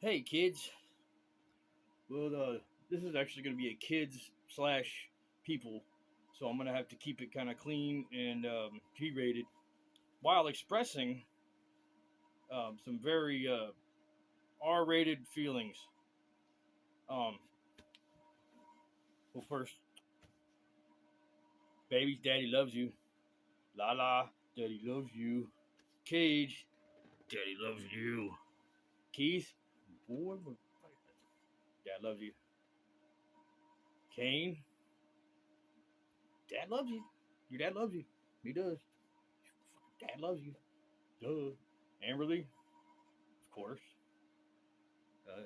Hey kids. Well, this is actually going to be a kids slash people, so I'm going to have to keep it kind of clean and G-rated while expressing some very R-rated feelings. Um, well, first, baby's daddy loves you. La la, daddy loves you. Cage, daddy loves you. Keith, boy, dad loves you. Kane, dad loves you. Your dad loves you. He does. Dad loves you. Duh. Amberly, of course. Uh,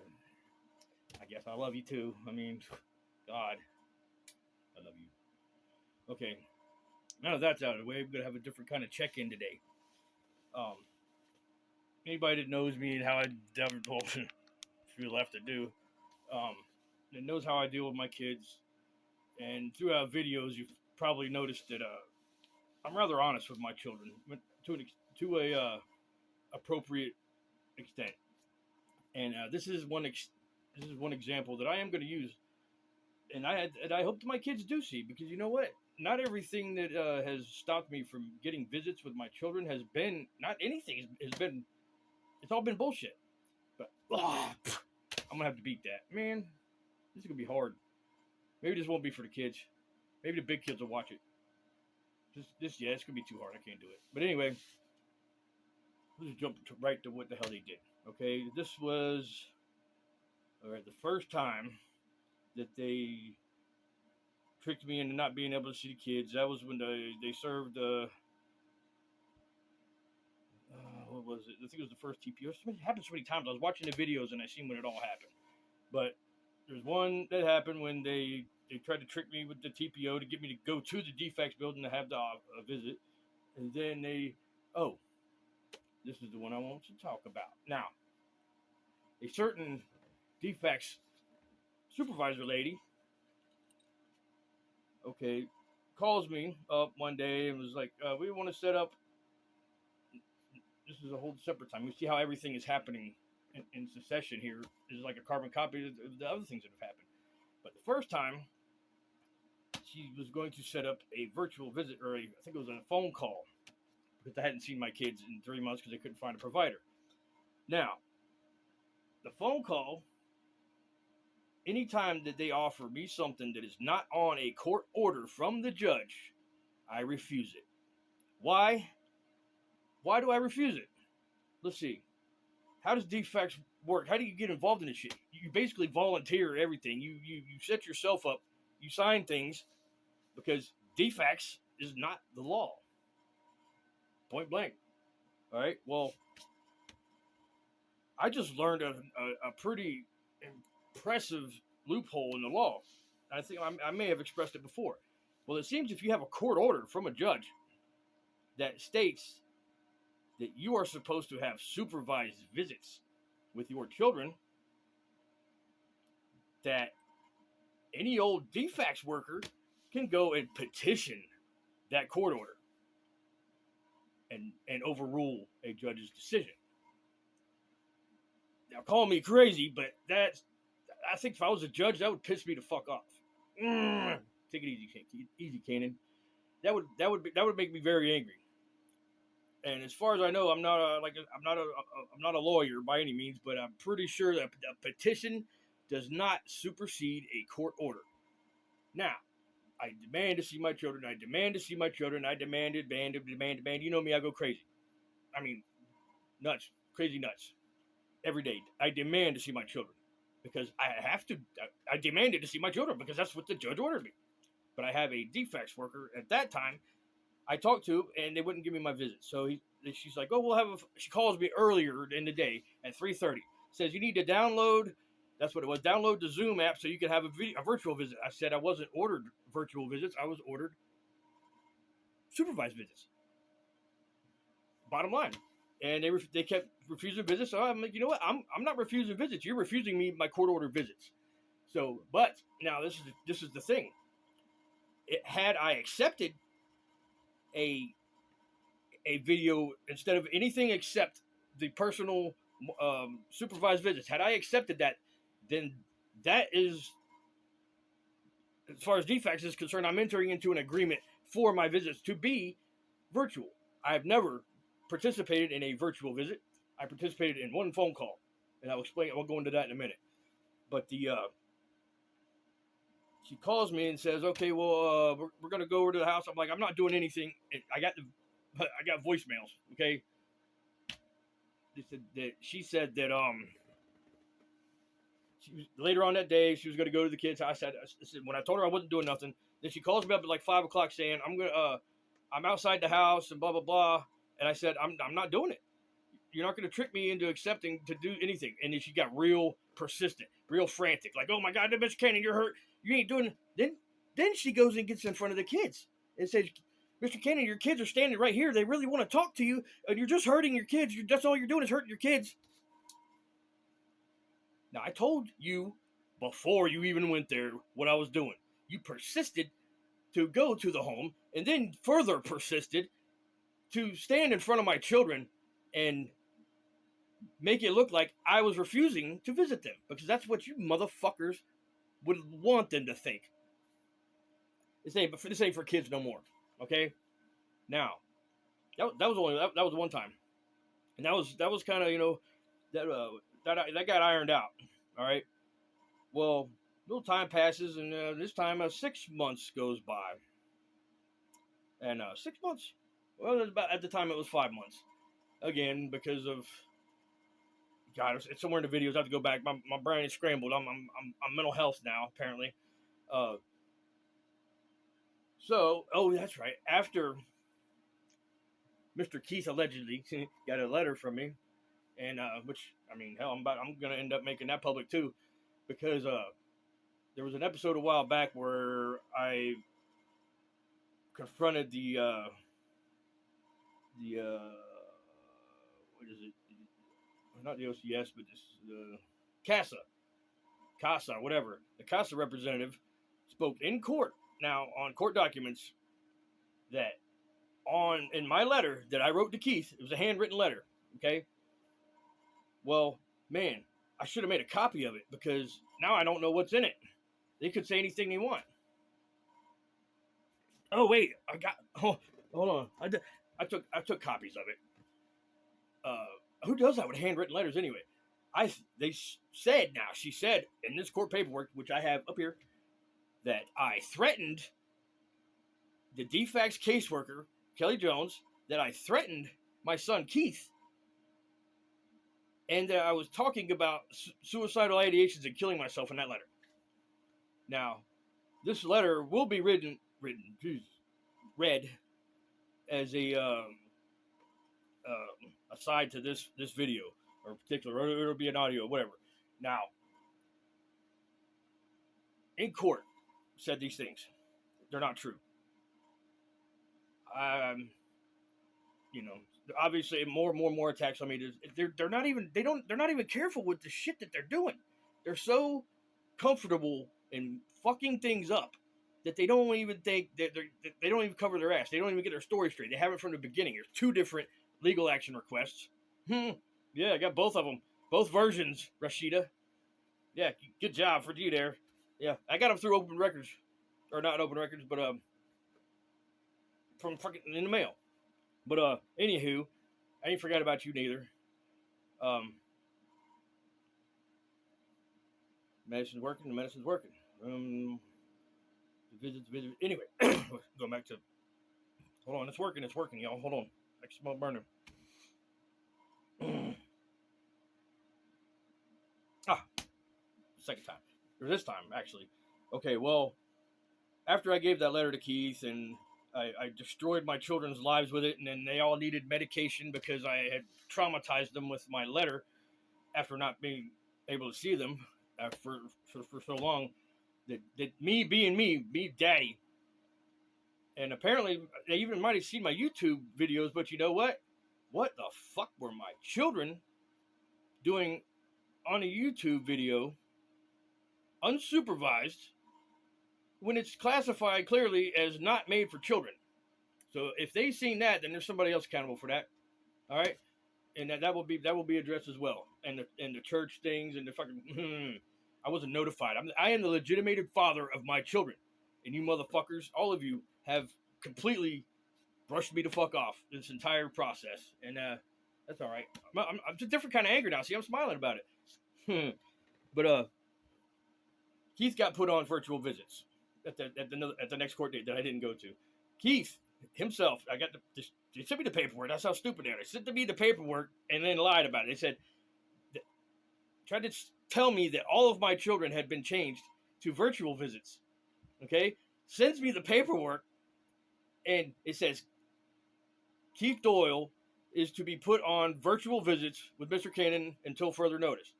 I guess I love you too. I mean, God, I love you. Okay, now that that's out of the way, we're gonna have a different kind of check-in today. Um, Anybody that knows me and how I never told few left to do, um, that knows how I deal with my kids, and throughout videos, you've probably noticed that I'm rather honest with my children to to a appropriate extent, and this is one example that I am going to use and I hope that my kids do see because you know what? Not everything that has stopped me from getting visits with my children has been not anything has been. It's all been bullshit. But I'm gonna have to beat that, man. This is gonna be hard. Maybe this won't be for the kids. Maybe the big kids will watch it. Yeah, it's gonna be too hard. I can't do it. But anyway, let's jump right to what the hell they did. Okay, this was all right. The first time that they tricked me into not being able to see the kids. That was when they served. What was it? I think it was the first TPO. It happened so many times. I was watching the videos and I seen when it all happened. But there's one that happened when they tried to trick me with the TPO to get me to go to the defects building to have the visit, and then this is the one I want to talk about now. A certain defects supervisor lady, okay, calls me up one day and was like, "We want to set up." This is a whole separate time. We see how everything is happening in succession here. This is like a carbon copy of the other things that have happened. But the first time, she was going to set up a virtual visit, or I think it was a phone call, because I hadn't seen my kids in 3 months because they couldn't find a provider. Now, the phone call, anytime that they offer me something that is not on a court order from the judge, I refuse it. Why? Why do I refuse it? Let's see. How does defects work? How do you get involved in this shit? You basically volunteer everything. You set yourself up. You sign things because defects is not the law. Point blank. All right. Well, I just learned a pretty impressive loophole in the law. I think I may have expressed it before. Well, it seems if you have a court order from a judge that states that you are supposed to have supervised visits with your children, that any old defects worker can go and petition that court order and overrule a judge's decision. Now, call me crazy, but I think if I was a judge, that would piss me the fuck off. Take it easy, Kanan. That would make me very angry. And as far as I know, I'm not a lawyer by any means, but I'm pretty sure that a petition does not supersede a court order. Now, I demand to see my children. I demand to see my children. I demand. You know me, I go crazy. I mean, nuts, crazy nuts. Every day, I demand to see my children because I have to. I demanded to see my children because that's what the judge ordered me. But I have a defects worker at that time I talked to, and they wouldn't give me my visit. So she's like, "Oh, we'll have." She calls me earlier in the day at 3:30. Says you need to download. That's what it was. Download the Zoom app so you can have a virtual visit. I said I wasn't ordered virtual visits. I was ordered supervised visits. Bottom line, and they kept refusing visits. So I'm like, you know what? I'm not refusing visits. You're refusing me my court order visits. So, but now this is the thing. Had I accepted a video instead of anything except the personal supervised visits. Had I accepted that, then that is, as far as DFACS is concerned, I'm entering into an agreement for my visits to be virtual. I have never participated in a virtual visit. I participated in one phone call, and I'll explain. I'll go into that in a minute. But she calls me and says, "Okay, well, we're gonna go over to the house." I'm like, "I'm not doing anything." I got voicemails. Okay, she said that she was, later on that day she was gonna go to the kids' house. I said when I told her I wasn't doing nothing, then she calls me up at like 5 o'clock saying, I'm outside the house and blah blah blah." And I said, I'm not doing it. You're not going to trick me into accepting to do anything. And then she got real persistent, real frantic, like, "Oh my God, Mr. Cannon, you're hurt. You ain't doing." Then she goes and gets in front of the kids and says, "Mr. Cannon, your kids are standing right here. They really want to talk to you, and you're just hurting your kids. That's all you're doing is hurting your kids." Now, I told you before you even went there what I was doing. You persisted to go to the home, and then further persisted to stand in front of my children and make it look like I was refusing to visit them, because that's what you motherfuckers would want them to think. This ain't for kids no more. Okay, now that was one time, and that was kind of that got ironed out. All right. Well, a little time passes, and this time 6 months goes by, and 6 months. Well, at the time it was 5 months. Again, because of God, it's somewhere in the videos. I have to go back. My brain is scrambled. I'm mental health now, apparently. Oh, that's right. After Mr. Keith allegedly got a letter from me, and which, I mean, hell, I'm gonna end up making that public too, because there was an episode a while back where I confronted the what is it? Not the OCS, but the CASA, whatever. The CASA representative spoke in court, now on court documents, that in my letter that I wrote to Keith, it was a handwritten letter, okay? Well, man, I should have made a copy of it, because now I don't know what's in it. They could say anything they want. Oh wait, hold on. I took copies of it. Who does that with handwritten letters anyway? She said in this court paperwork, which I have up here, that I threatened the DFACS caseworker, Kelly Jones, that I threatened my son Keith, and that I was talking about suicidal ideations and killing myself in that letter. Now, this letter will be read as a aside to this video, or particular, or it'll be an audio, whatever. Now, in court, said these things. They're not true. Obviously, more attacks on me. They're not even careful with the shit that they're doing. They're so comfortable in fucking things up that they don't even think that they don't even cover their ass. They don't even get their story straight. They have it from the beginning. There's 2 different legal action requests. Yeah, I got both of them, both versions, Rashida. Yeah, good job for you there. Yeah, I got them through open records, or not open records, but from fucking in the mail. But anywho, I ain't forgot about you neither. Medicine's working. The medicine's working. Visit. Anyway, going back to. Hold on, it's working, y'all. Hold on. I can smell burning. Second time. Or this time, actually. Okay, well, after I gave that letter to Keith, and I destroyed my children's lives with it, and then they all needed medication because I had traumatized them with my letter after not being able to see them for so long, that me being me, daddy. And apparently, they even might have seen my YouTube videos, but you know what? What the fuck were my children doing on a YouTube video, unsupervised, when it's classified clearly as not made for children? So if they seen that, then there's somebody else accountable for that. All right? and that will be addressed as well, and the church things and the fucking. I wasn't notified. I am the legitimated father of my children, and you motherfuckers, all of you, have completely brushed me the fuck off this entire process, and that's all right. I'm a different kind of anger now. See, I'm smiling about it. But Keith got put on virtual visits at the next court date that I didn't go to. Keith himself, I got they sent me the paperwork. That's how stupid they are. They sent me the paperwork and then lied about it. They said, tried to tell me that all of my children had been changed to virtual visits. Okay, sends me the paperwork, and it says Keith Doyle is to be put on virtual visits with Mr. Cannon until further notice.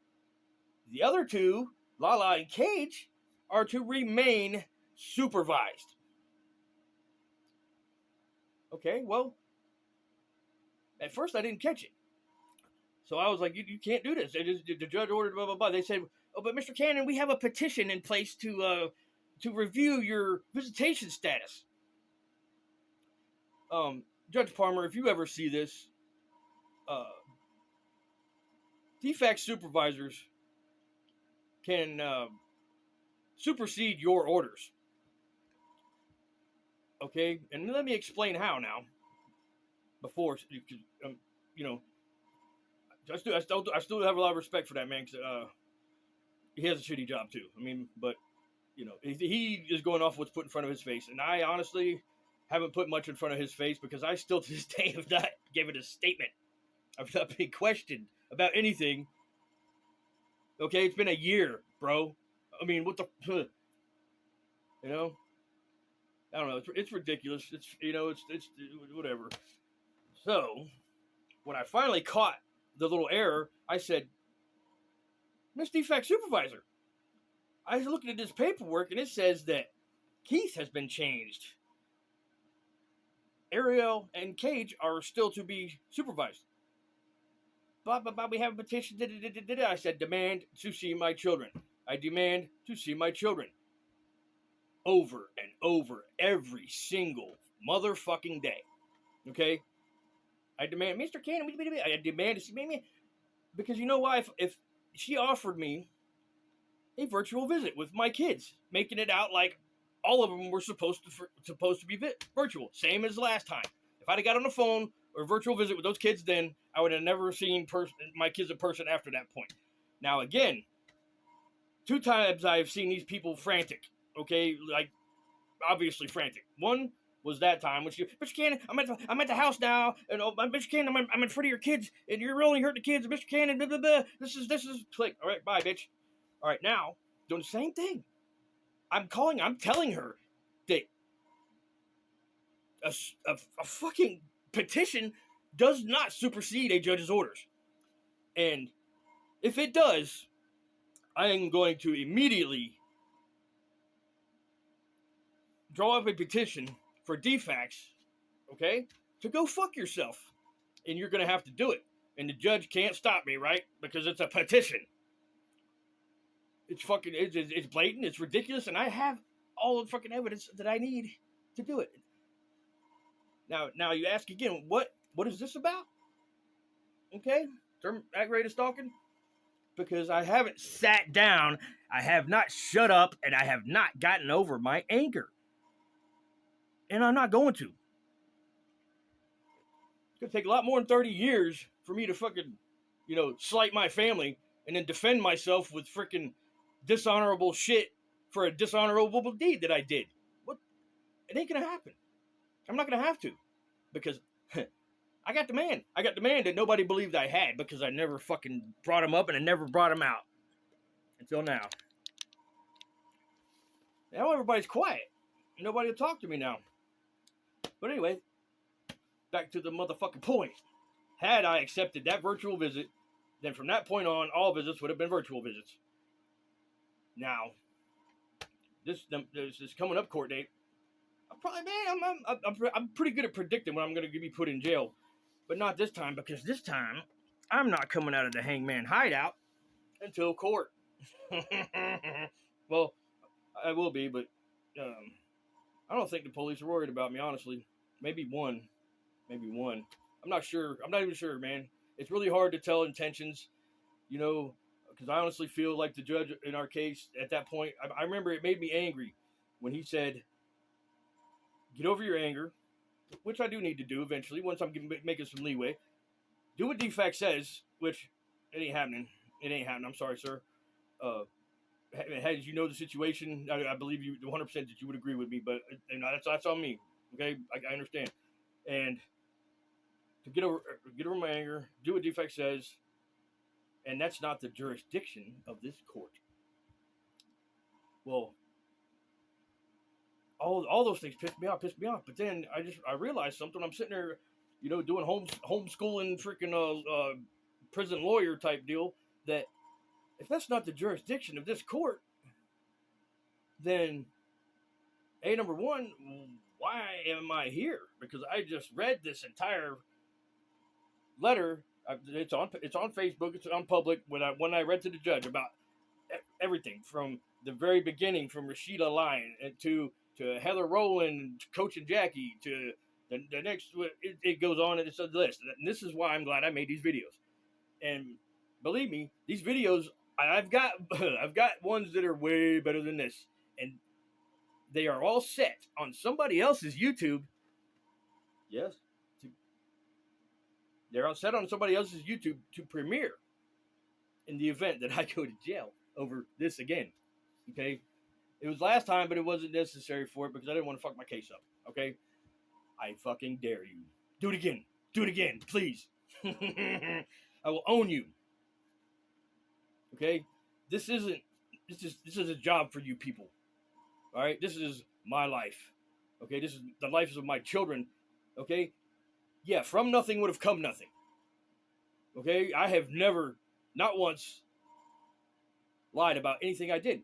The other two, Lala and Cage, are to remain supervised. Okay, well, at first I didn't catch it. So I was like, you can't do this. The judge ordered blah, blah, blah. They said, oh, but Mr. Cannon, we have a petition in place to review your visitation status. Judge Palmer, if you ever see this, defect supervisors can supersede your orders. Okay, and let me explain how now. Before, you know, I still have a lot of respect for that man because he has a shitty job too. I mean, but you know, he is going off what's put in front of his face, and I honestly haven't put much in front of his face because I still to this day have not given a statement. I've not been questioned about anything. Okay, it's been a year, bro. I mean, what the, you know? I don't know. It's ridiculous. It's it's whatever. So when I finally caught the little error, I said, Miss Defect Supervisor, I was looking at this paperwork and it says that Keith has been changed. Ariel and Cage are still to be supervised. Blah, blah, blah, we have a petition. I said, demand to see my children. I demand to see my children. Over and over every single motherfucking day. Okay? I demand, Mr. Cannon, I demand to see me. Because you know why? If she offered me a virtual visit with my kids, making it out like all of them were supposed to be virtual, same as last time. If I'd have got on the phone or virtual visit with those kids, then I would have never seen my kids in person after that point. Now again, 2 times I've seen these people frantic. Okay, like obviously frantic. One was that time when Mr. Cannon, I'm at the house now, and Mr. Cannon, I'm in front of your kids, and you're only hurting the kids, Mr. Cannon, blah blah blah. This is click. All right, bye, bitch. All right, now doing the same thing. I'm telling her that a fucking petition does not supersede a judge's orders, and if it does, I am going to immediately draw up a petition for defects, okay, to go fuck yourself. And you're going to have to do it. And the judge can't stop me, right? Because it's a petition. It's fucking, it's blatant, it's ridiculous, and I have all the fucking evidence that I need to do it. Now you ask again, what is this about? Okay, aggravated stalking? Because I haven't sat down, I have not shut up, and I have not gotten over my anger. And I'm not going to. It's going to take a lot more than 30 years for me to fucking, slight my family and then defend myself with freaking dishonorable shit for a dishonorable deed that I did. What? It ain't going to happen. I'm not going to have to. Because I got the man. I got the man that nobody believed I had because I never fucking brought him up and I never brought him out. Until now. Now everybody's quiet. Nobody will talk to me now. But anyway, back to the motherfucking point. Had I accepted that virtual visit, then from that point on, all visits would have been virtual visits. Now, this coming up court date, I'm pretty good at predicting when I'm going to be put in jail, but not this time, because this time I'm not coming out of the hangman hideout until court. Well, I will be, but I don't think the police are worried about me, honestly. Maybe one. I'm not sure. I'm not even sure, man. it's really hard to tell intentions, because I honestly feel like the judge in our case at that point, I remember it made me angry when he said, get over your anger, which I do need to do eventually once I'm making some leeway. Do what DFAC says, which it ain't happening. It ain't happening. I'm sorry, sir. As you know the situation, I believe you 100% that you would agree with me, but that's on me. Okay, I understand. And to get over my anger, do what DFAC says, and that's not the jurisdiction of this court. Well, all those things pissed me off. But then I realized something. I'm sitting there, doing homeschooling, freaking prison lawyer type deal. That if that's not the jurisdiction of this court, then number one, why am I here? Because I just read this entire letter. It's on Facebook. It's on public. When I read to the judge about everything from the very beginning, from Rashida Lyon to Heather Rowland, coaching Jackie, to the next, it goes on and it's a list. And this is why I'm glad I made these videos. And believe me, these videos, I've got ones that are way better than this, and they are all set on somebody else's YouTube. Yes, they're all set on somebody else's YouTube to premiere in the event that I go to jail over this again. Okay, it was last time, but it wasn't necessary for it because I didn't want to fuck my case up. Okay, I fucking dare you. Do it again. Do it again, please. I will own you. Okay, this is a job for you people. All right, this is my life. Okay, this is the lives of my children. Okay, yeah, from nothing would have come nothing. Okay, I have never, not once, lied about anything I did.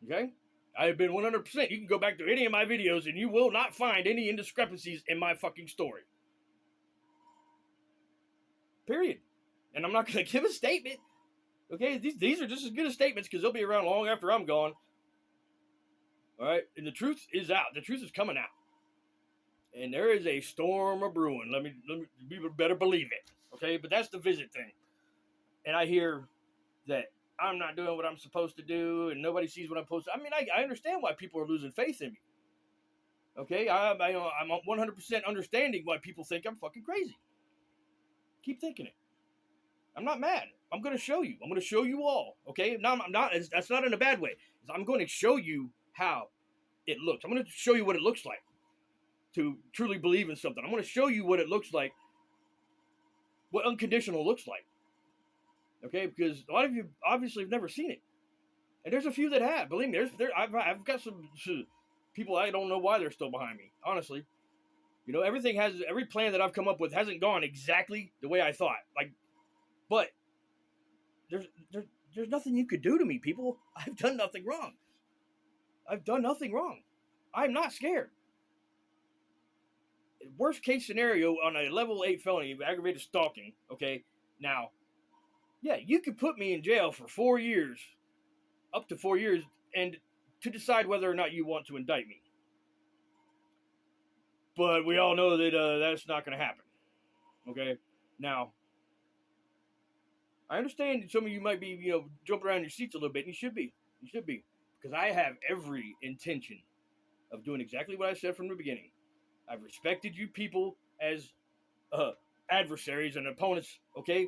Okay, I have been 100%. You can go back to any of my videos and you will not find any indiscrepancies in my fucking story. Period. And I'm not going to give a statement. Okay, these are just as good as statements because they'll be around long after I'm gone. All right, and the truth is out. The truth is coming out. And there is a storm of brewing. Let me you better believe it. Okay, but that's the visit thing. And I hear that I'm not doing what I'm supposed to do, and nobody sees what I'm supposed to. I mean, I understand why people are losing faith in me. Okay, I'm 100% understanding why people think I'm fucking crazy. Keep thinking it. I'm not mad. I'm going to show you. I'm going to show you all. Okay, no, I'm not. That's not in a bad way. I'm going to show you how it looks. I'm going to show you what it looks like to truly believe in something. I'm going to show you what it looks like, what unconditional looks like. Okay, because a lot of you obviously have never seen it, and there's a few that have. Believe me, I've got some people I don't know why they're still behind me. Honestly, every plan that I've come up with hasn't gone exactly the way I thought. But there's nothing you could do to me, people. I've done nothing wrong. I'm not scared. Worst case scenario on a level 8 felony of aggravated stalking. Okay, now. Yeah, you could put me in jail for 4 years, up to 4 years, and to decide whether or not you want to indict me. But we all know that that's not going to happen. Okay? Now, I understand some of you might be, jumping around your seats a little bit, and you should be. You should be. Because I have every intention of doing exactly what I said from the beginning. I've respected you people as adversaries and opponents, okay?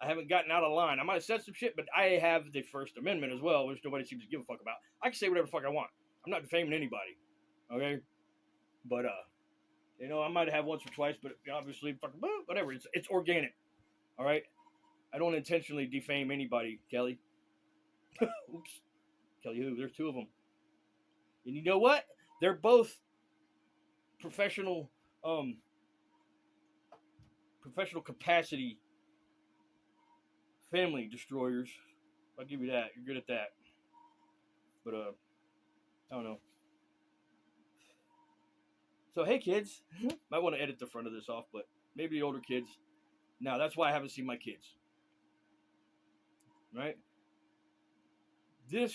I haven't gotten out of line. I might have said some shit, but I have the First Amendment as well, which nobody seems to give a fuck about. I can say whatever the fuck I want. I'm not defaming anybody, okay? But, I might have once or twice, but obviously, whatever. It's organic, all right? I don't intentionally defame anybody, Kelly. Oops. Kelly who? There's two of them. And you know what? They're both professional capacity family destroyers. I'll give you that. You're good at that. But I don't know. So hey kids, might want to edit the front of this off, but maybe the older kids. Now that's why I haven't seen my kids. Right? This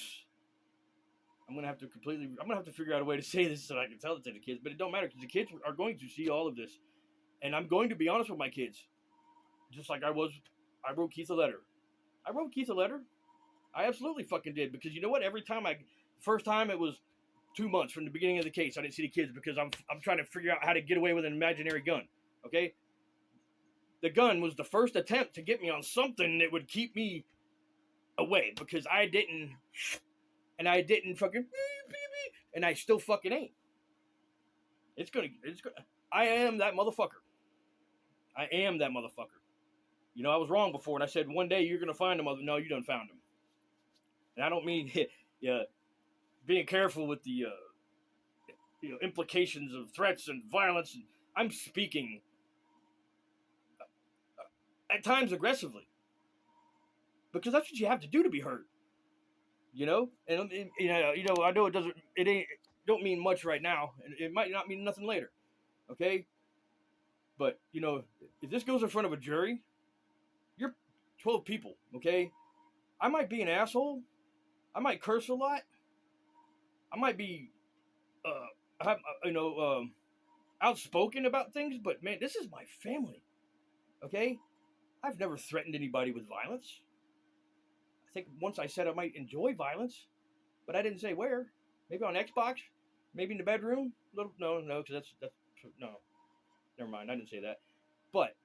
I'm gonna have to figure out a way to say this so I can tell it to the kids, but it don't matter because the kids are going to see all of this. And I'm going to be honest with my kids. Just like I wrote Keith a letter. I wrote Keith a letter. I absolutely fucking did, because you know what? First time it was 2 months from the beginning of the case. I didn't see the kids because I'm trying to figure out how to get away with an imaginary gun. Okay, the gun was the first attempt to get me on something that would keep me away, because I didn't fucking, and I still fucking ain't. It's gonna. I am that motherfucker. I am that motherfucker. You know, I was wrong before, and I said one day you're gonna find him. No, you done found him. And I don't mean being careful with the implications of threats and violence. I'm speaking at times aggressively, because that's what you have to do to be heard. You know, and I know it don't mean much right now, and it might not mean nothing later. Okay, but if this goes in front of a jury, you're 12 people. Okay, I might be an asshole. I might curse a lot. I might be, outspoken about things. But man, this is my family. Okay, I've never threatened anybody with violence. I think once I said I might enjoy violence, but I didn't say where. Maybe on Xbox, maybe in the bedroom. No, because that's no. Never mind. I didn't say that. But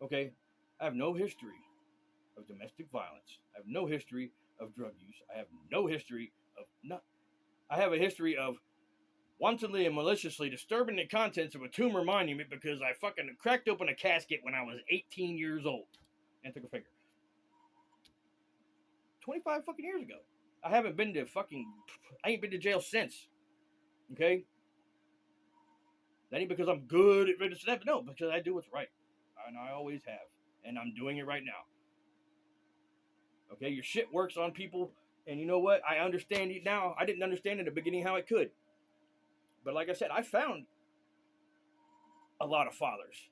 okay, I have no history of domestic violence. I have no history of drug use. I have no history of not. I have a history of wantonly and maliciously disturbing the contents of a tumor monument because I fucking cracked open a casket when I was 18 years old and took a finger. 25 fucking years ago. I ain't been to jail since. Okay? That ain't because I'm good at registering that, but no, because I do what's right. And I always have. And I'm doing it right now. Okay? Your shit works on people, and you know what? I understand it now. I didn't understand in the beginning how it could. But like I said, I found a lot of fathers.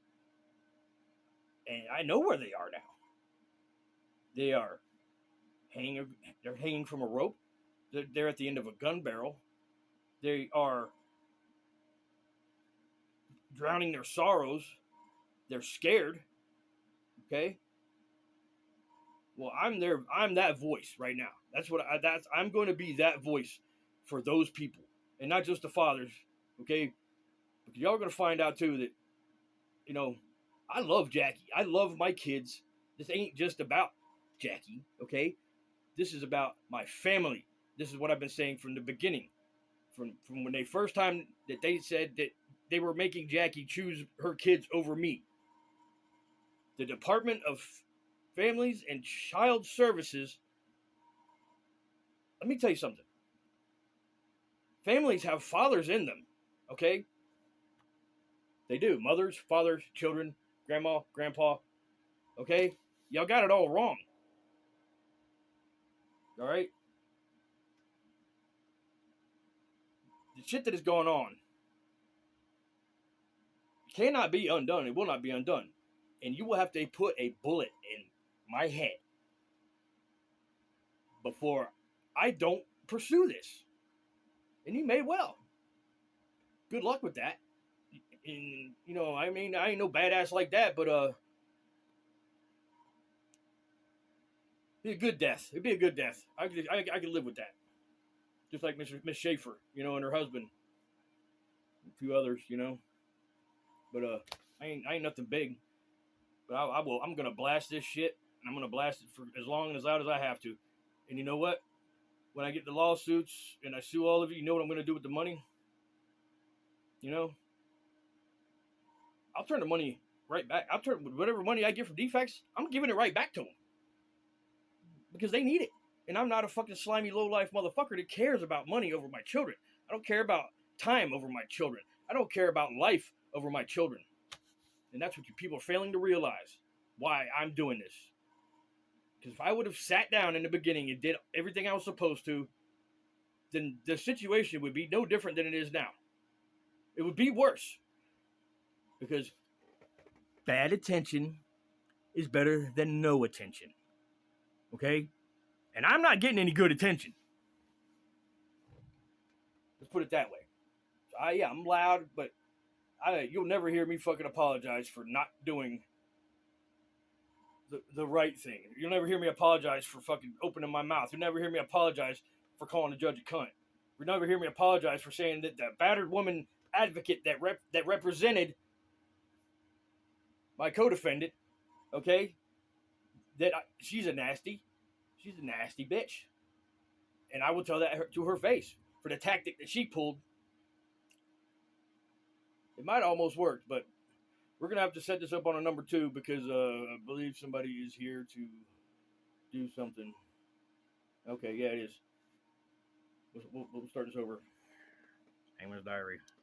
And I know where they are now. They're hanging from a rope. They're at the end of a gun barrel. They are drowning their sorrows. They're scared. Okay. Well, I'm that voice right now. I'm going to be that voice for those people, and not just the fathers. Okay. Because y'all are going to find out too that, I love Jackie. I love my kids. This ain't just about Jackie. Okay. This is about my family. This is what I've been saying from the beginning. From when they first time that they said that they were making Jackie choose her kids over me. The Department of Families and Child Services, let me tell you something. Families have fathers in them, okay? They do. Mothers, fathers, children, grandma, grandpa, okay? Y'all got it all wrong. All right? The shit that is going on cannot be undone. It will not be undone. And you will have to put a bullet in my head before I don't pursue this. And you may well. Good luck with that. And, I ain't no badass like that, but, be a good death. It'd be a good death. I could live with that. Just like Miss Schaefer, and her husband. A few others, But, I ain't nothing big. But I will. I'm going to blast this shit. And I'm going to blast it for as long and as loud as I have to. And you know what? When I get the lawsuits and I sue all of you, you know what I'm going to do with the money? I'll turn the money right back. I'll turn whatever money I get from defects, I'm giving it right back to them. Because they need it. And I'm not a fucking slimy low-life motherfucker that cares about money over my children. I don't care about time over my children. I don't care about life over my children. And that's what you people are failing to realize. Why I'm doing this. Because if I would have sat down in the beginning and did everything I was supposed to, then the situation would be no different than it is now. It would be worse. Because bad attention is better than no attention. Okay? And I'm not getting any good attention. Let's put it that way. So I'm loud, but you'll never hear me fucking apologize for not doing the right thing. You'll never hear me apologize for fucking opening my mouth. You'll never hear me apologize for calling the judge a cunt. You'll never hear me apologize for saying that the battered woman advocate that represented my co-defendant, okay, she's a nasty bitch, and I will tell that to her face for the tactic that she pulled. It might almost work, but we're gonna have to set this up on a number 2 because I believe somebody is here to do something. Okay, yeah, it is. We'll start this over. Hangman's Diary.